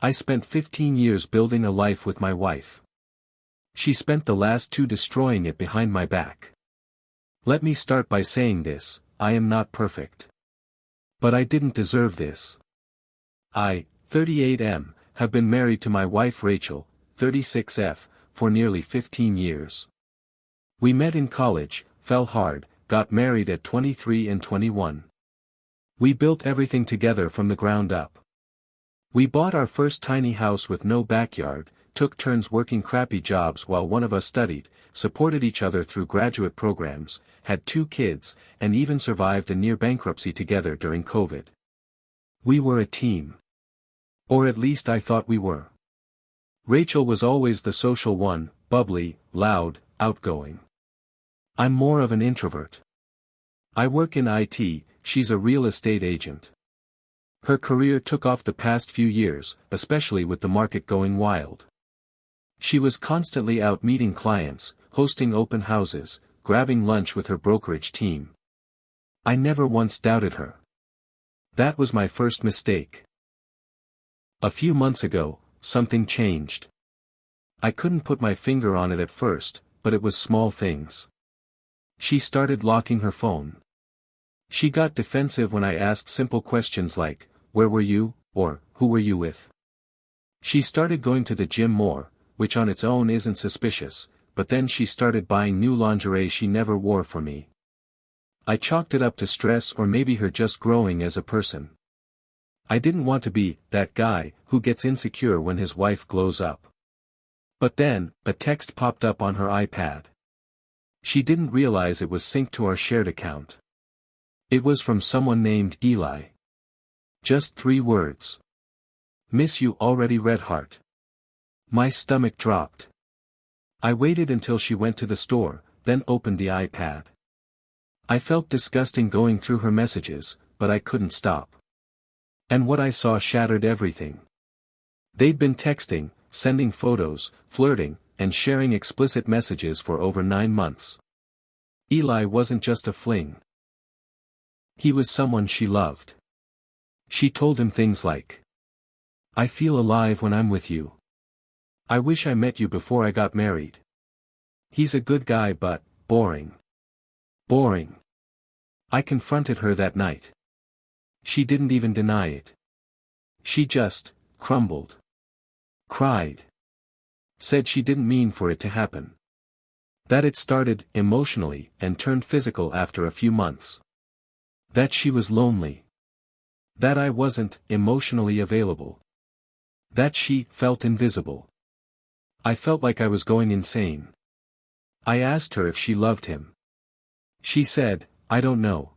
I spent 15 years building a life with my wife. She spent the last 2 destroying it behind my back. Let me start by saying this, I am not perfect. But I didn't deserve this. I, 38M, have been married to my wife Rachel, 36F, for nearly 15 years. We met in college, fell hard, got married at 23 and 21. We built everything together from the ground up. We bought our first tiny house with no backyard, took turns working crappy jobs while one of us studied, supported each other through graduate programs, had 2 kids, and even survived a near bankruptcy together during COVID. We were a team. Or at least I thought we were. Rachel was always the social one, bubbly, loud, outgoing. I'm more of an introvert. I work in IT, she's a real estate agent. Her career took off the past few years, especially with the market going wild. She was constantly out meeting clients, hosting open houses, grabbing lunch with her brokerage team. I never once doubted her. That was my first mistake. A few months ago, something changed. I couldn't put my finger on it at first, but it was small things. She started locking her phone. She got defensive when I asked simple questions like, "Where were you?" or "Who were you with?" She started going to the gym more, which on its own isn't suspicious, but then she started buying new lingerie she never wore for me. I chalked it up to stress or maybe her just growing as a person. I didn't want to be that guy who gets insecure when his wife glows up. But then, a text popped up on her iPad. She didn't realize it was synced to our shared account. It was from someone named Eli. Just 3 words. "Miss you already, red heart." My stomach dropped. I waited until she went to the store, then opened the iPad. I felt disgusting going through her messages, but I couldn't stop. And what I saw shattered everything. They'd been texting, sending photos, flirting, and sharing explicit messages for over 9 months. Eli wasn't just a fling. He was someone she loved. She told him things like, "I feel alive when I'm with you. I wish I met you before I got married. He's a good guy but, boring. Boring." I confronted her that night. She didn't even deny it. She just, crumbled. Cried. Said she didn't mean for it to happen. That it started, emotionally, and turned physical after a few months. That she was lonely. That I wasn't, emotionally available. That she, felt invisible. I felt like I was going insane. I asked her if she loved him. She said, "I don't know."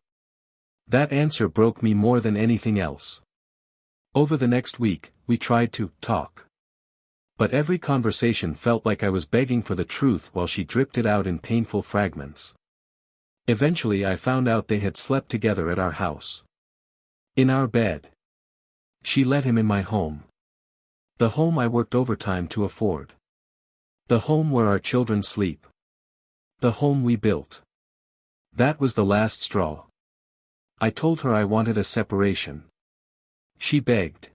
That answer broke me more than anything else. Over the next week, we tried to talk. But every conversation felt like I was begging for the truth while she dripped it out in painful fragments. Eventually I found out they had slept together at our house. In our bed. She let him in my home. The home I worked overtime to afford. The home where our children sleep. The home we built. That was the last straw. I told her I wanted a separation. She begged.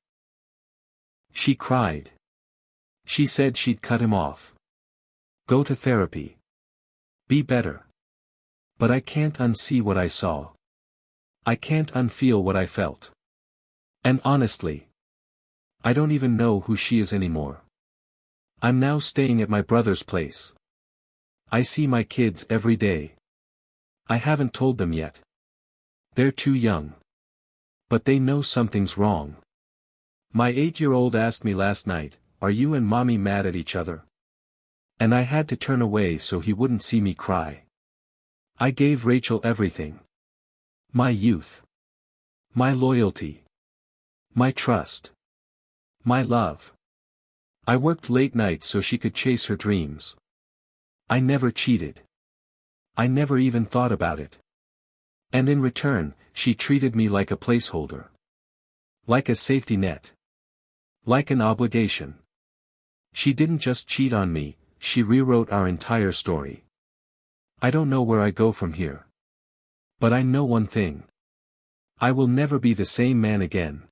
She cried. She said she'd cut him off. Go to therapy. Be better. But I can't unsee what I saw. I can't unfeel what I felt. And honestly, I don't even know who she is anymore. I'm now staying at my brother's place. I see my kids every day. I haven't told them yet. They're too young. But they know something's wrong. My 8-year-old asked me last night, "Are you and mommy mad at each other?" And I had to turn away so he wouldn't see me cry. I gave Rachel everything. My youth. My loyalty. My trust. My love. I worked late nights so she could chase her dreams. I never cheated. I never even thought about it. And in return, she treated me like a placeholder. Like a safety net. Like an obligation. She didn't just cheat on me, she rewrote our entire story. I don't know where I go from here. But I know one thing. I will never be the same man again.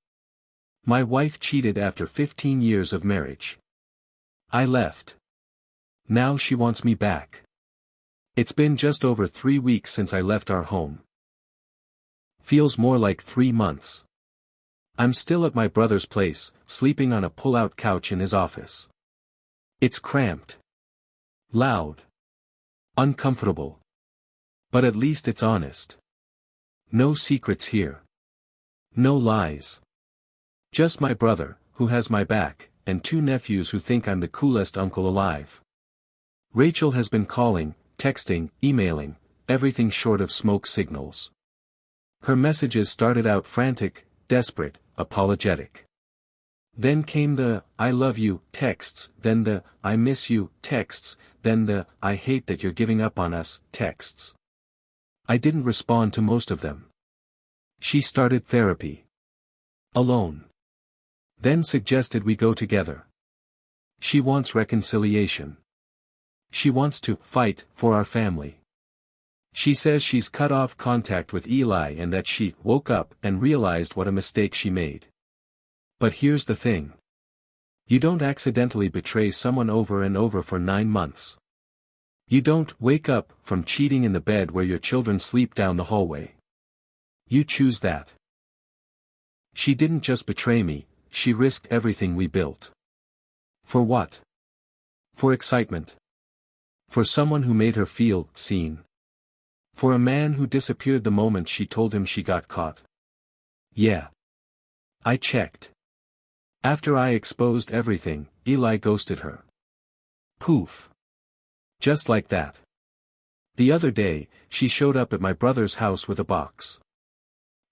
My wife cheated after 15 years of marriage. I left. Now she wants me back. It's been just over 3 weeks since I left our home. Feels more like 3 months. I'm still at my brother's place, sleeping on a pull-out couch in his office. It's cramped. Loud. Uncomfortable. But at least it's honest. No secrets here. No lies. Just my brother, who has my back, and 2 nephews who think I'm the coolest uncle alive. Rachel has been calling, texting, emailing, everything short of smoke signals. Her messages started out frantic, desperate, apologetic. Then came the, "I love you" texts, then the, "I miss you" texts, then the, "I hate that you're giving up on us" texts. I didn't respond to most of them. She started therapy. Alone. Then suggested we go together. She wants reconciliation. She wants to fight for our family. She says she's cut off contact with Eli and that she woke up and realized what a mistake she made. But here's the thing. You don't accidentally betray someone over and over for 9 months. You don't wake up from cheating in the bed where your children sleep down the hallway. You choose that. She didn't just betray me, she risked everything we built. For what? For excitement. For someone who made her feel seen. For a man who disappeared the moment she told him she got caught. Yeah. I checked. After I exposed everything, Eli ghosted her. Poof. Just like that. The other day, she showed up at my brother's house with a box.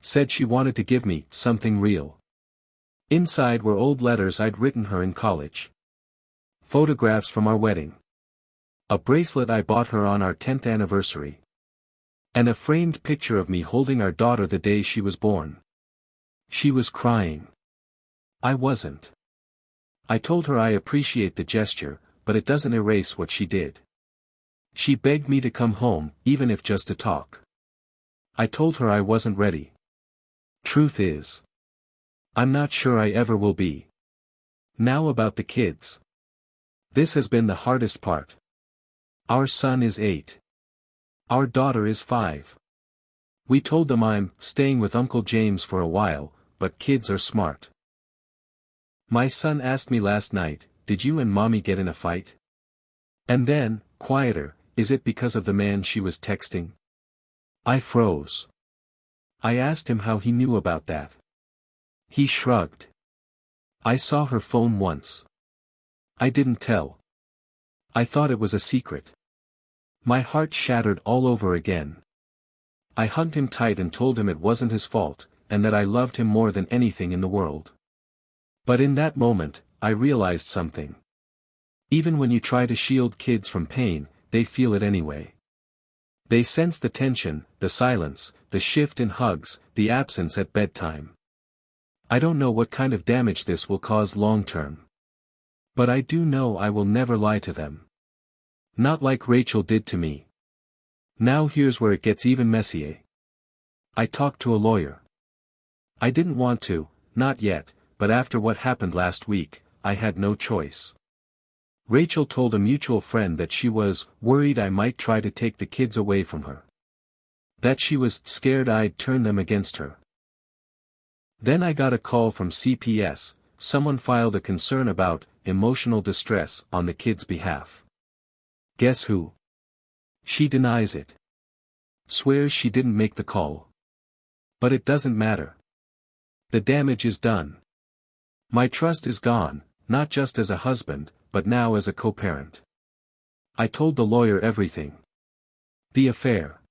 Said she wanted to give me something real. Inside were old letters I'd written her in college. Photographs from our wedding. A bracelet I bought her on our 10th anniversary. And a framed picture of me holding our daughter the day she was born. She was crying. I wasn't. I told her I appreciate the gesture, but it doesn't erase what she did. She begged me to come home, even if just to talk. I told her I wasn't ready. Truth is, I'm not sure I ever will be. Now about the kids. This has been the hardest part. Our son is 8. Our daughter is 5. We told them I'm staying with Uncle James for a while, but kids are smart. My son asked me last night, "Did you and Mommy get in a fight?" And then, quieter, "Is it because of the man she was texting?" I froze. I asked him how he knew about that. He shrugged. I saw her phone once. I didn't tell. I thought it was a secret. My heart shattered all over again. I hugged him tight and told him it wasn't his fault, and that I loved him more than anything in the world. But in that moment, I realized something. Even when you try to shield kids from pain, they feel it anyway. They sense the tension, the silence, the shift in hugs, the absence at bedtime. I don't know what kind of damage this will cause long-term. But I do know I will never lie to them. Not like Rachel did to me. Now here's where it gets even messier. I talked to a lawyer. I didn't want to, not yet, but after what happened last week, I had no choice. Rachel told a mutual friend that she was worried I might try to take the kids away from her. That she was scared I'd turn them against her. Then I got a call from CPS, someone filed a concern about emotional distress on the kids' behalf. Guess who? She denies it. Swears she didn't make the call. But it doesn't matter. The damage is done. My trust is gone, not just as a husband, but now as a co-parent. I told the lawyer everything. The affair.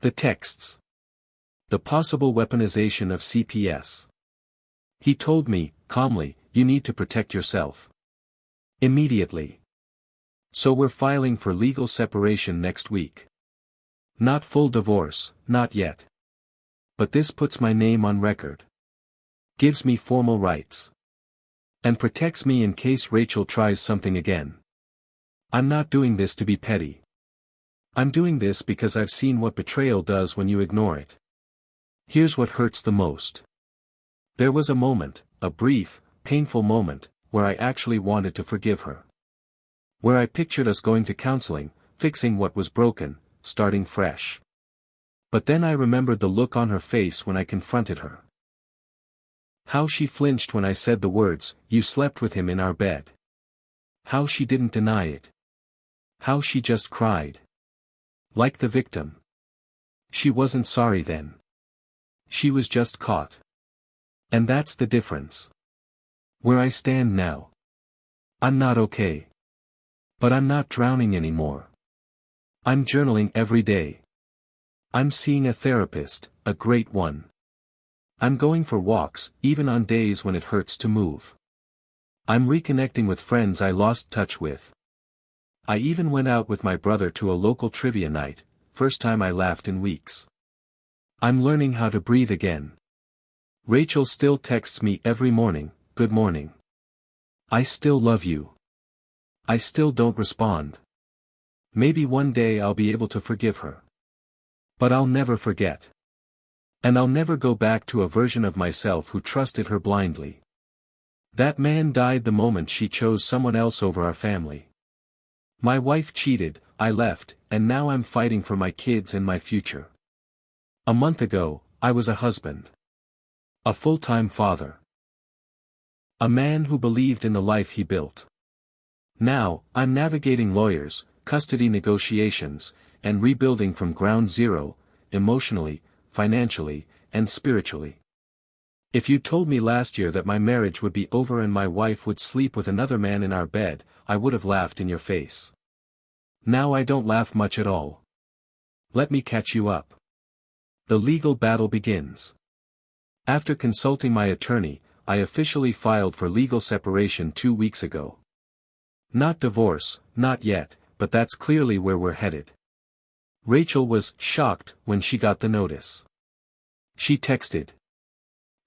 The texts. The possible weaponization of CPS. He told me, calmly, "You need to protect yourself." Immediately. So we're filing for legal separation next week. Not full divorce, not yet. But this puts my name on record. Gives me formal rights. And protects me in case Rachel tries something again. I'm not doing this to be petty. I'm doing this because I've seen what betrayal does when you ignore it. Here's what hurts the most. There was a moment, a brief, painful moment, where I actually wanted to forgive her. Where I pictured us going to counseling, fixing what was broken, starting fresh. But then I remembered the look on her face when I confronted her. How she flinched when I said the words, "You slept with him in our bed." How she didn't deny it. How she just cried. Like the victim. She wasn't sorry then. She was just caught. And that's the difference. Where I stand now. I'm not okay. But I'm not drowning anymore. I'm journaling every day. I'm seeing a therapist, a great one. I'm going for walks, even on days when it hurts to move. I'm reconnecting with friends I lost touch with. I even went out with my brother to a local trivia night, first time I laughed in weeks. I'm learning how to breathe again. Rachel still texts me every morning, "Good morning. I still love you." I still don't respond. Maybe one day I'll be able to forgive her. But I'll never forget. And I'll never go back to a version of myself who trusted her blindly. That man died the moment she chose someone else over our family. My wife cheated, I left, and now I'm fighting for my kids and my future. A month ago, I was a husband. A full-time father. A man who believed in the life he built. Now, I'm navigating lawyers, custody negotiations, and rebuilding from ground zero, emotionally, financially, and spiritually. If you told me last year that my marriage would be over and my wife would sleep with another man in our bed, I would have laughed in your face. Now I don't laugh much at all. Let me catch you up. The legal battle begins. After consulting my attorney, I officially filed for legal separation 2 weeks ago. Not divorce, not yet, but that's clearly where we're headed. Rachel was shocked when she got the notice. She texted.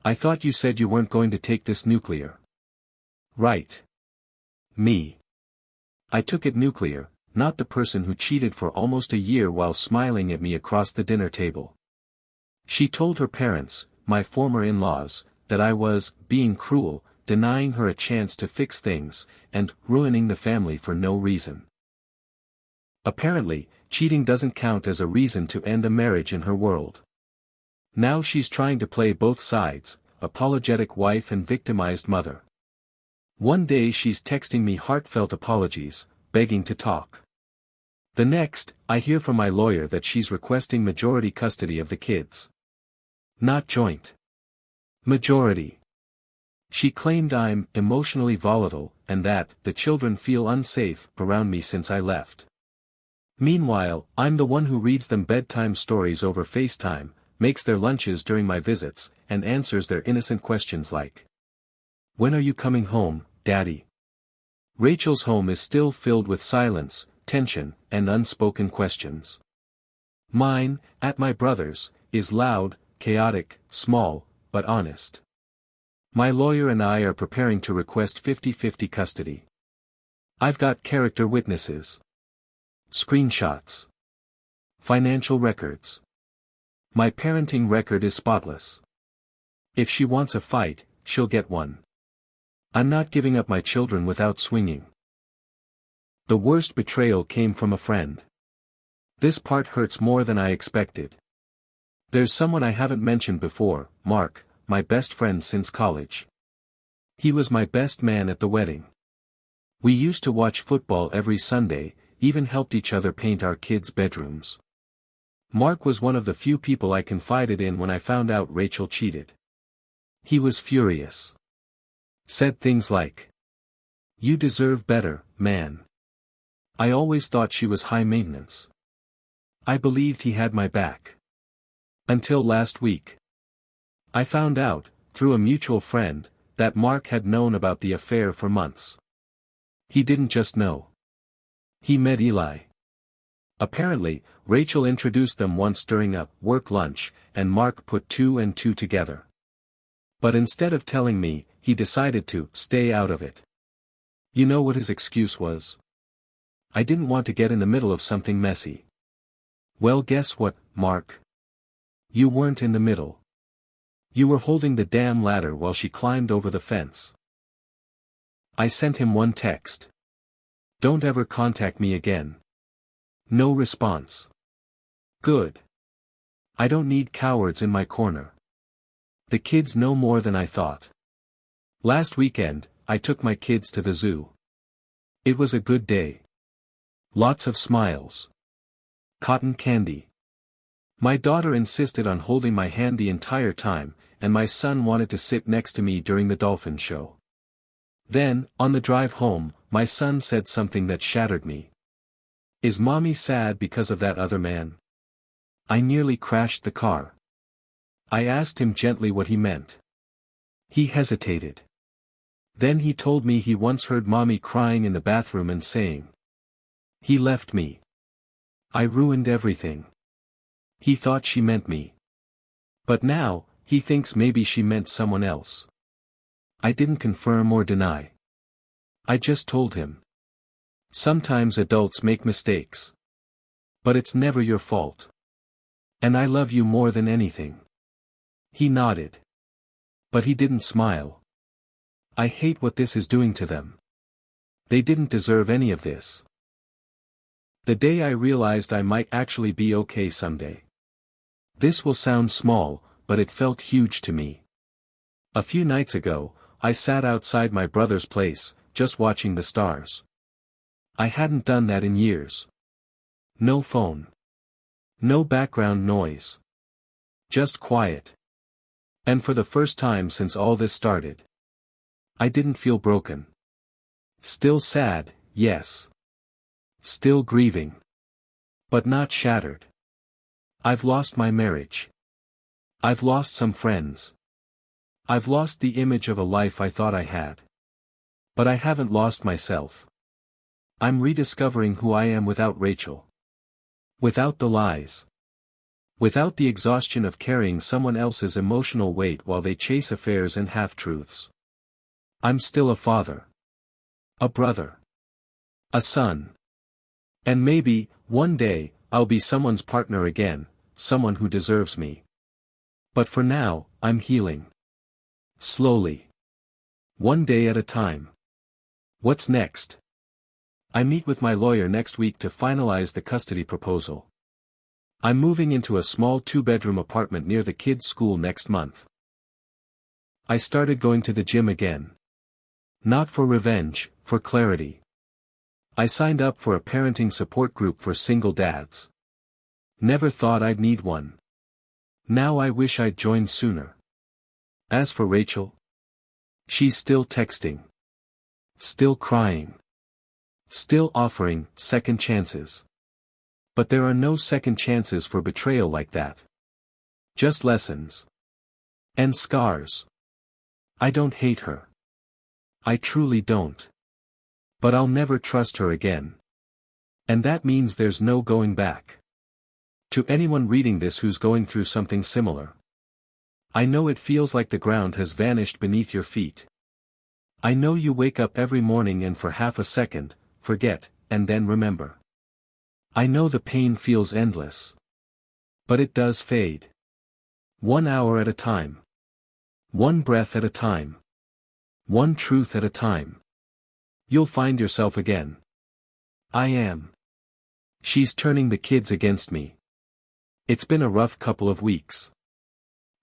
"I thought you said you weren't going to take this nuclear." Right. Me. I took it nuclear, not the person who cheated for almost a year while smiling at me across the dinner table. She told her parents, my former in-laws, that I was being cruel, denying her a chance to fix things, and ruining the family for no reason. Apparently, cheating doesn't count as a reason to end a marriage in her world. Now she's trying to play both sides, apologetic wife and victimized mother. One day she's texting me heartfelt apologies, begging to talk. The next, I hear from my lawyer that she's requesting majority custody of the kids. Not joint. Majority. She claimed I'm emotionally volatile, and that the children feel unsafe around me since I left. Meanwhile, I'm the one who reads them bedtime stories over FaceTime, makes their lunches during my visits, and answers their innocent questions like, "When are you coming home, Daddy?" Rachel's home is still filled with silence, tension, and unspoken questions. Mine, at my brother's, is loud, chaotic, small, but honest. My lawyer and I are preparing to request 50-50 custody. I've got character witnesses. Screenshots. Financial records. My parenting record is spotless. If she wants a fight, she'll get one. I'm not giving up my children without swinging. The worst betrayal came from a friend. This part hurts more than I expected. There's someone I haven't mentioned before, Mark, my best friend since college. He was my best man at the wedding. We used to watch football every Sunday, even helped each other paint our kids' bedrooms. Mark was one of the few people I confided in when I found out Rachel cheated. He was furious. Said things like, "You deserve better, man." I always thought she was high maintenance. I believed he had my back. Until last week. I found out, through a mutual friend, that Mark had known about the affair for months. He didn't just know. He met Eli. Apparently, Rachel introduced them once during a work lunch, and Mark put 2 and 2 together. But instead of telling me, he decided to stay out of it. You know what his excuse was? I didn't want to get in the middle of something messy. Well, guess what, Mark? You weren't in the middle. You were holding the damn ladder while she climbed over the fence. I sent him one text. Don't ever contact me again. No response. Good. I don't need cowards in my corner. The kids know more than I thought. Last weekend, I took my kids to the zoo. It was a good day. Lots of smiles. Cotton candy. My daughter insisted on holding my hand the entire time, and my son wanted to sit next to me during the dolphin show. Then, on the drive home, my son said something that shattered me. Is mommy sad because of that other man? I nearly crashed the car. I asked him gently what he meant. He hesitated. Then he told me he once heard mommy crying in the bathroom and saying, "He left me. I ruined everything." He thought she meant me. But now, he thinks maybe she meant someone else. I didn't confirm or deny. I just told him. Sometimes adults make mistakes. But it's never your fault. And I love you more than anything. He nodded. But he didn't smile. I hate what this is doing to them. They didn't deserve any of this. The day I realized I might actually be okay someday. This will sound small, but it felt huge to me. A few nights ago, I sat outside my brother's place, just watching the stars. I hadn't done that in years. No phone. No background noise. Just quiet. And for the first time since all this started, I didn't feel broken. Still sad, yes. Still grieving. But not shattered. I've lost my marriage. I've lost some friends. I've lost the image of a life I thought I had. But I haven't lost myself. I'm rediscovering who I am without Rachel. Without the lies. Without the exhaustion of carrying someone else's emotional weight while they chase affairs and half-truths. I'm still a father. A brother. A son. And maybe, one day, I'll be someone's partner again, someone who deserves me. But for now, I'm healing. Slowly. One day at a time. What's next? I meet with my lawyer next week to finalize the custody proposal. I'm moving into a small 2-bedroom apartment near the kids' school next month. I started going to the gym again. Not for revenge, for clarity. I signed up for a parenting support group for single dads. Never thought I'd need one. Now I wish I'd joined sooner. As for Rachel, she's still texting. Still crying. Still offering second chances. But there are no second chances for betrayal like that. Just lessons. And scars. I don't hate her. I truly don't. But I'll never trust her again. And that means there's no going back. To anyone reading this who's going through something similar. I know it feels like the ground has vanished beneath your feet. I know you wake up every morning and for half a second, forget, and then remember. I know the pain feels endless. But it does fade. 1 hour at a time. One breath at a time. One truth at a time. You'll find yourself again. I am. She's turning the kids against me. It's been a rough couple of weeks.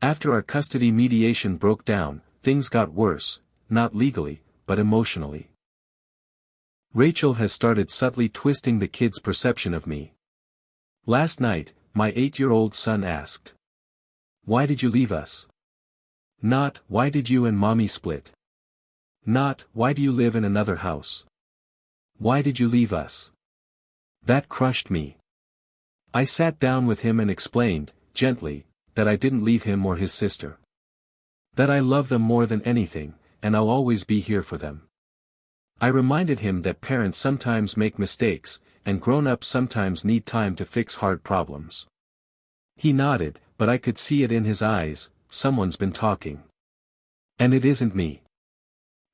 After our custody mediation broke down, things got worse, not legally, but emotionally. Rachel has started subtly twisting the kids' perception of me. Last night, my 8-year-old son asked, "Why did you leave us?" Not, "Why did you and mommy split?" Not, "Why do you live in another house?" "Why did you leave us?" That crushed me. I sat down with him and explained, gently, that I didn't leave him or his sister. That I love them more than anything, and I'll always be here for them. I reminded him that parents sometimes make mistakes, and grown-ups sometimes need time to fix hard problems. He nodded, but I could see it in his eyes, someone's been talking. And it isn't me.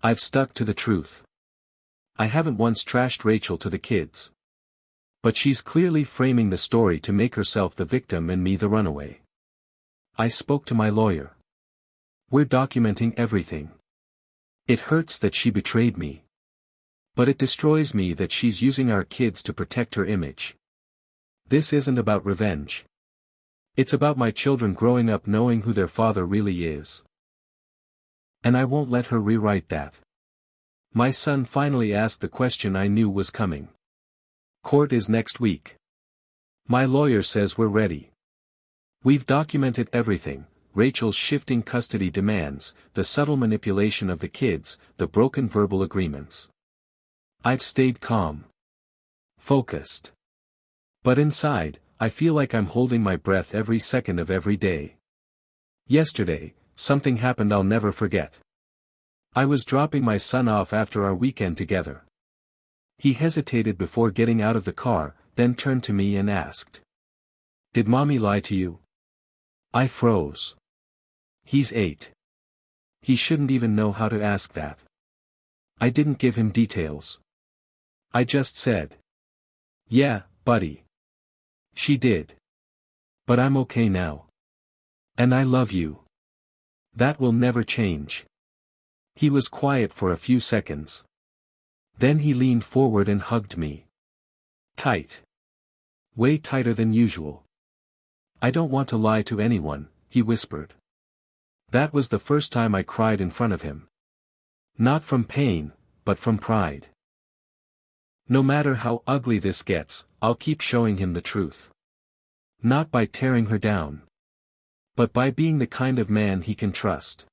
I've stuck to the truth. I haven't once trashed Rachel to the kids. But she's clearly framing the story to make herself the victim and me the runaway. I spoke to my lawyer. We're documenting everything. It hurts that she betrayed me. But it destroys me that she's using our kids to protect her image. This isn't about revenge. It's about my children growing up knowing who their father really is. And I won't let her rewrite that. My son finally asked the question I knew was coming. Court is next week. My lawyer says we're ready. We've documented everything, Rachel's shifting custody demands, the subtle manipulation of the kids, the broken verbal agreements. I've stayed calm. Focused. But inside, I feel like I'm holding my breath every second of every day. Yesterday, something happened I'll never forget. I was dropping my son off after our weekend together. He hesitated before getting out of the car, then turned to me and asked. "Did Mommy lie to you?" I froze. He's 8. He shouldn't even know how to ask that. I didn't give him details. I just said. "Yeah, buddy. She did. But I'm okay now. And I love you. That will never change." He was quiet for a few seconds. Then he leaned forward and hugged me. Tight. Way tighter than usual. "I don't want to lie to anyone," he whispered. That was the first time I cried in front of him. Not from pain, but from pride. No matter how ugly this gets, I'll keep showing him the truth. Not by tearing her down. But by being the kind of man he can trust.